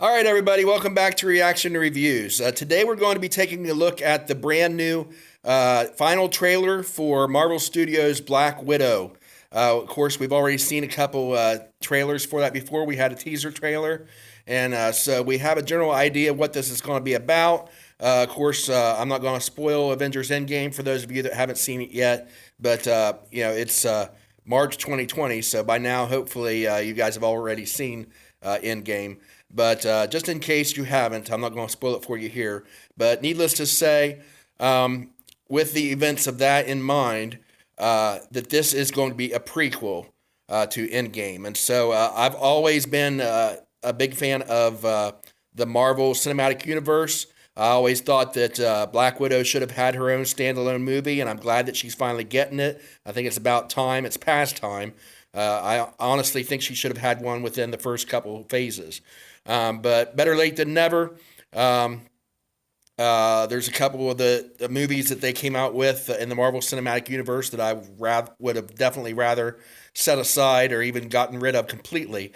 All right, everybody, welcome back to Reaction to Reviews. Today we're going to be taking a look at the brand new final trailer for Marvel Studios' Black Widow. Of course, we've already seen a couple trailers for that before. We had a teaser trailer, and so we have a general idea of what this is going to be about. Of course, I'm not going to spoil Avengers Endgame for those of you that haven't seen it yet, but it's March 2020, so by now, hopefully, you guys have already seen Endgame. But just in case you haven't, I'm not going to spoil it for you here. But needless to say, with the events of that in mind, that this is going to be a prequel to Endgame. And so I've always been a big fan of the Marvel Cinematic Universe. I always thought that Black Widow should have had her own standalone movie, and I'm glad that she's finally getting it. I think it's about time. It's past time. I honestly think she should have had one within the first couple phases. But better late than never. There's a couple of the movies that they came out with in the Marvel Cinematic Universe that I would have definitely rather set aside or even gotten rid of completely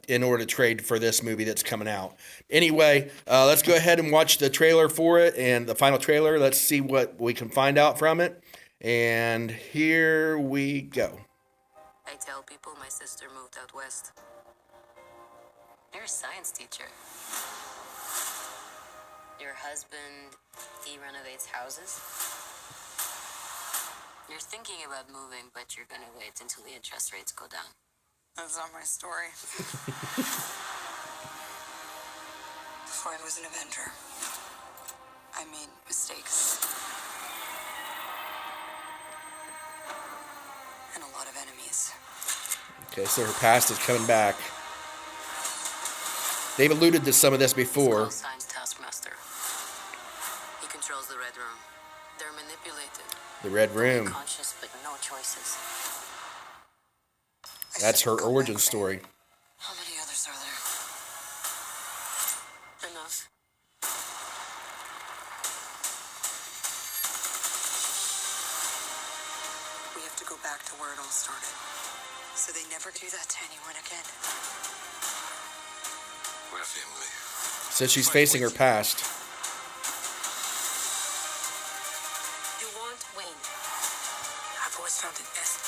in order to trade for this movie that's coming out. Anyway, let's go ahead and watch the trailer for it and the final trailer. Let's see what we can find out from it. And here we go. I tell people my sister moved out west. You're a science teacher. Your husband, he renovates houses. You're thinking about moving, but you're gonna wait until the interest rates go down. That's not my story. Before I was an Avenger, I made mistakes. And a lot of enemies. Okay, so her past is coming back. They've alluded to some of this before. Science taskmaster. He controls the Red Room. They're manipulated. The Red Room. Conscious, but no choices. That's her origin story. How many others are there? Enough. We have to go back to where it all started. So they never do that to anyone again. We're family. So she's facing her past. You won't win. I've always found it best.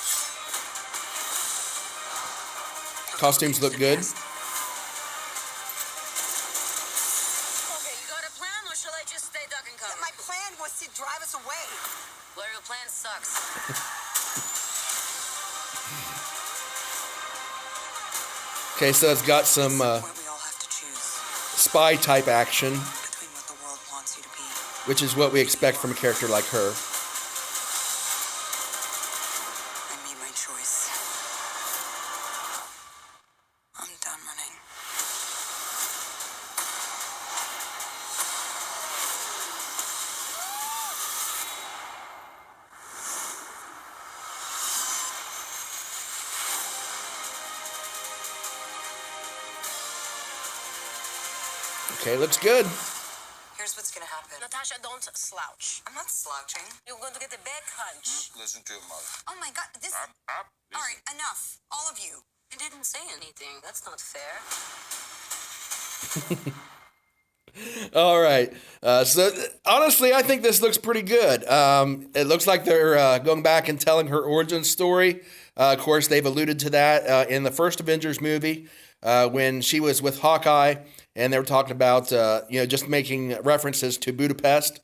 Costumes look good. Okay, you got a plan, or shall I just stay duck and cover? My plan was to drive us away. Well, your plan sucks. Okay, so it's got some Where we all have to choose spy type action, between what the world wants you to be. which is what we expect from a character like her. I made my choice. I'm done running. Okay, looks good. Here's what's gonna happen. Natasha, don't slouch. I'm not slouching. You're going to get a back hunch. Listen to your mother. Oh my god, this. Up. All right, enough. All of you. I didn't say anything. That's not fair. All right. So honestly, I think this looks pretty good. It looks like they're going back and telling her origin story. Of course, they've alluded to that in the first Avengers movie when she was with Hawkeye, and they were talking about just making references to Budapest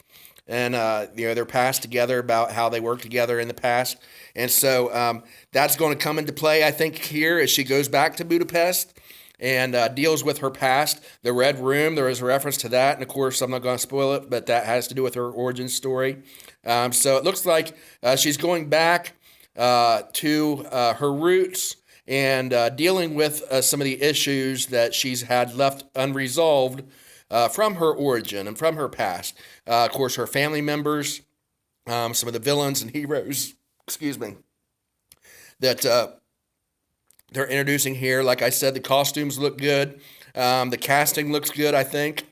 and their past together, about how they worked together in the past. And so that's going to come into play, I think, here as she goes back to Budapest and deals with her past. The Red Room, there is a reference to that. And of course, I'm not going to spoil it, but that has to do with her origin story. So it looks like she's going back to her roots and dealing with some of the issues that she's had left unresolved from her origin and from her past. Of course, her family members, some of the villains and heroes, that they're introducing here. Like I said, the costumes look good. The casting looks good, I think.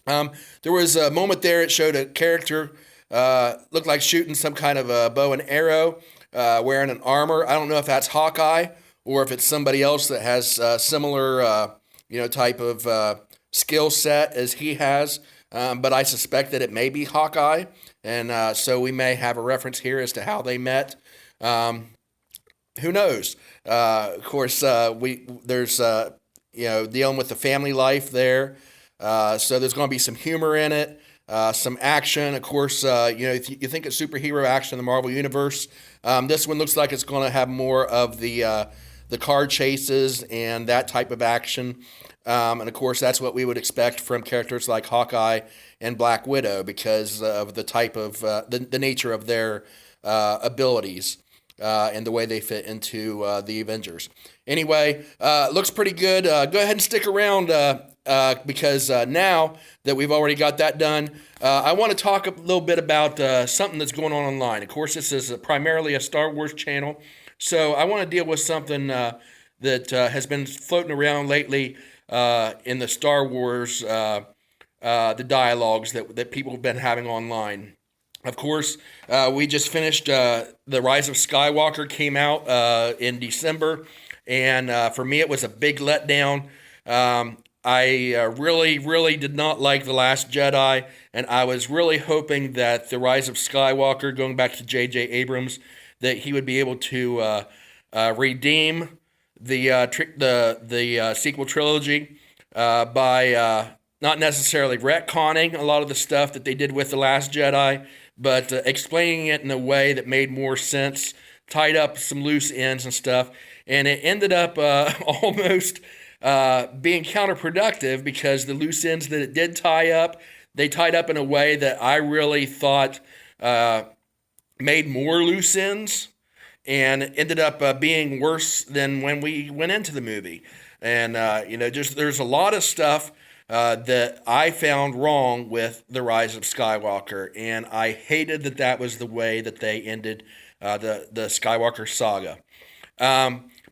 There was a moment there, it showed a character, looked like shooting some kind of a bow and arrow, wearing an armor. I don't know if that's Hawkeye or if it's somebody else that has similar type of skill set as he has. But I suspect that it may be Hawkeye, and so we may have a reference here as to how they met. Who knows? Of course, there's dealing with the family life there, so there's going to be some humor in it, some action. Of course, if you think of superhero action in the Marvel universe, this one looks like it's going to have more of the car chases and that type of action. And of course, that's what we would expect from characters like Hawkeye and Black Widow because of the type of the nature of their abilities and the way they fit into the Avengers. Anyway, looks pretty good. Go ahead and stick around because now that we've already got that done, I want to talk a little bit about something that's going on online. Of course, this is primarily a Star Wars channel, so I want to deal with something that has been floating around lately in the Star Wars, the dialogues that people have been having online. Of course, we just finished The Rise of Skywalker came out in December, and for me it was a big letdown. I really, really did not like The Last Jedi, and I was really hoping that The Rise of Skywalker, going back to J.J. Abrams, that he would be able to redeem the sequel trilogy by not necessarily retconning a lot of the stuff that they did with The Last Jedi, but explaining it in a way that made more sense, tied up some loose ends and stuff, and it ended up almost being counterproductive because the loose ends that it did tie up, they tied up in a way that I really thought made more loose ends, and ended up being worse than when we went into the movie. And, just there's a lot of stuff that I found wrong with The Rise of Skywalker, and I hated that was the way that they ended the Skywalker saga.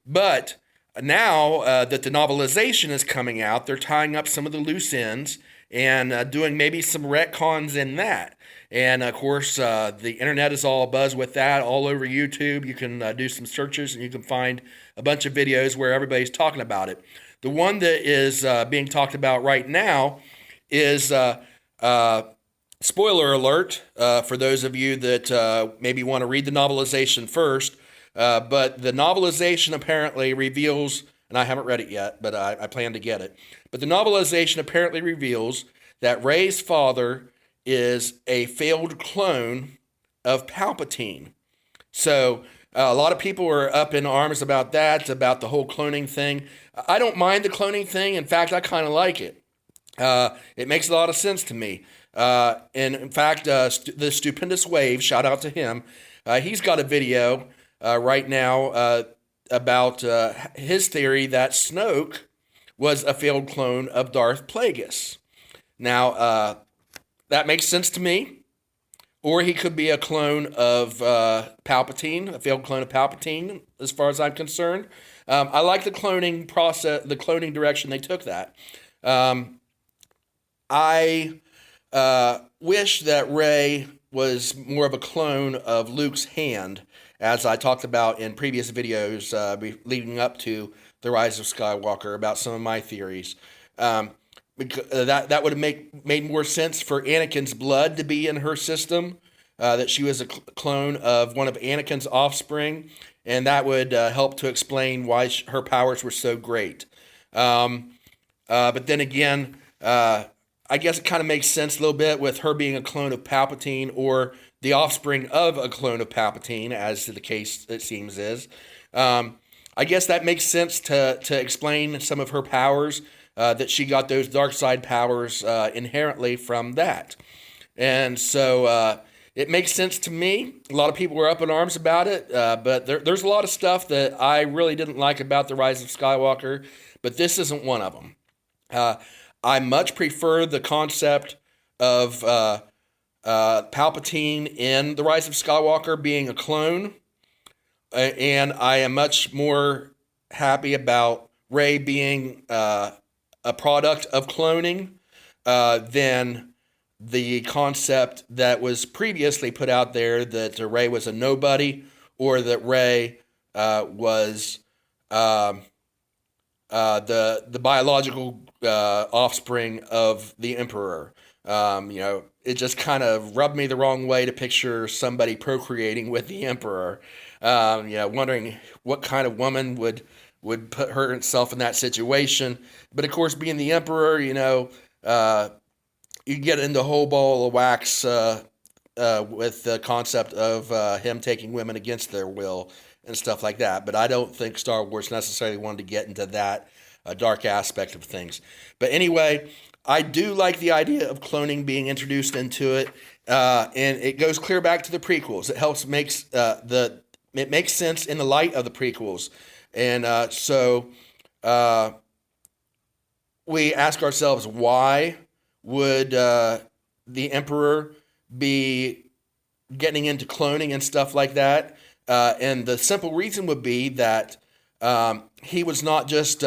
But now that the novelization is coming out, they're tying up some of the loose ends and doing maybe some retcons in that. And of course, the internet is all abuzz with that. All over YouTube, you can do some searches and you can find a bunch of videos where everybody's talking about it. The one that is being talked about right now is, spoiler alert, for those of you that maybe want to read the novelization first, but the novelization apparently reveals, and I haven't read it yet, but I plan to get it, but the novelization apparently reveals that Rey's father is a failed clone of Palpatine. So a lot of people are up in arms about that, about the whole cloning thing. I don't mind the cloning thing. In fact, I kind of like it. It makes a lot of sense to me. And in fact, the Stupendous Wave, shout out to him, he's got a video right now about his theory that Snoke was a failed clone of Darth Plagueis. Now, that makes sense to me. Or he could be a clone of Palpatine, a failed clone of Palpatine, as far as I'm concerned. I like the cloning process, the cloning direction they took that. I wish that Rey was more of a clone of Luke's hand, as I talked about in previous videos leading up to The Rise of Skywalker about some of my theories. That would have made more sense for Anakin's blood to be in her system, that she was a clone of one of Anakin's offspring, and that would help to explain why her powers were so great. But then again, I guess it kind of makes sense a little bit with her being a clone of Palpatine or the offspring of a clone of Palpatine, as the case it seems is. I guess that makes sense to explain some of her powers, that she got those dark side powers inherently from that. And so it makes sense to me. A lot of people were up in arms about it, but there's a lot of stuff that I really didn't like about The Rise of Skywalker, but this isn't one of them. I much prefer the concept of Palpatine in The Rise of Skywalker being a clone, and I am much more happy about Rey being a product of cloning than the concept that was previously put out there that Rey was a nobody, or that Rey was the biological offspring of the Emperor. It just kind of rubbed me the wrong way to picture somebody procreating with the Emperor. Wondering what kind of woman would put herself in that situation. But of course, being the Emperor, you get into a whole ball of wax with the concept of him taking women against their will and stuff like that. But I don't think Star Wars necessarily wanted to get into that dark aspect of things. But anyway, I do like the idea of cloning being introduced into it, and it goes clear back to the prequels. It helps it makes sense in the light of the prequels, and so we ask ourselves, why would the Emperor be getting into cloning and stuff like that? And the simple reason would be that he was not just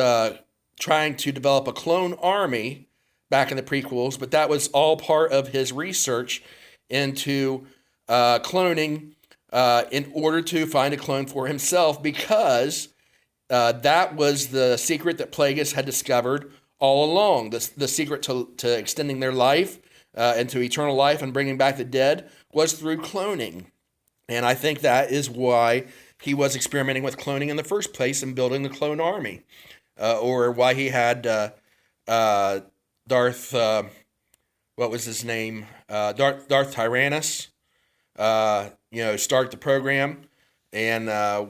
trying to develop a clone army back in the prequels, but that was all part of his research into cloning in order to find a clone for himself, because that was the secret that Plagueis had discovered all along. The secret to extending their life into eternal life and bringing back the dead was through cloning. And I think that is why he was experimenting with cloning in the first place and building the clone army. Or why he had Darth, what was his name? Darth Tyrannus, start the program, and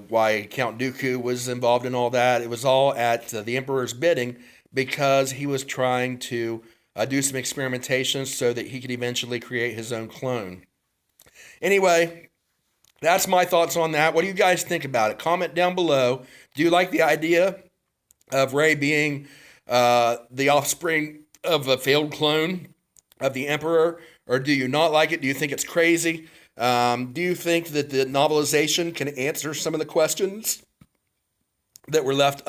why Count Dooku was involved in all that. It was all at the Emperor's bidding, because he was trying to do some experimentation so that he could eventually create his own clone. Anyway, that's my thoughts on that. What do you guys think about it? Comment down below. Do you like the idea of Rey being the offspring of a failed clone of the Emperor, or do you not like it? Do you think it's crazy? Do you think that the novelization can answer some of the questions that were left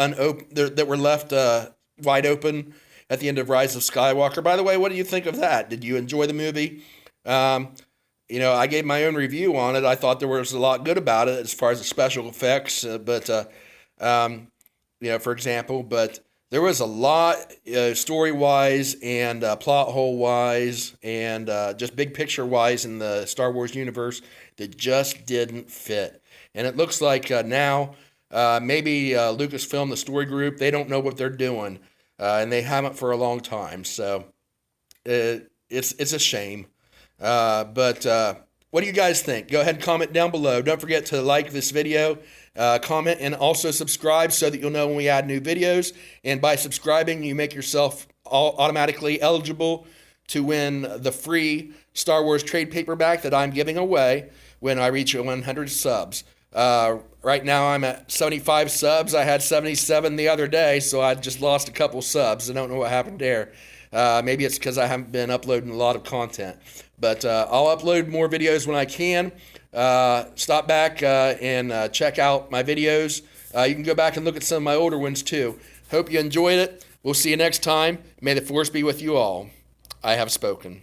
wide open at the end of Rise of Skywalker? By the way, what do you think of that? Did you enjoy the movie? I gave my own review on it. I thought there was a lot good about it as far as the special effects, for example, but there was a lot story-wise and plot hole-wise and just big picture-wise in the Star Wars universe that just didn't fit. And it looks like now maybe Lucasfilm, the story group, they don't know what they're doing, and they haven't for a long time. So it's a shame. But what do you guys think? Go ahead and comment down below. Don't forget to like this video, comment, and also subscribe so that you'll know when we add new videos. And by subscribing, you make yourself automatically eligible to win the free Star Wars trade paperback that I'm giving away when I reach 100 subs. Right now I'm at 75 subs. I had 77 the other day, so I just lost a couple subs. I don't know what happened there. Maybe it's because I haven't been uploading a lot of content. But I'll upload more videos when I can. Stop back and check out my videos. You can go back and look at some of my older ones too. Hope you enjoyed it. We'll see you next time. May the Force be with you all. I have spoken.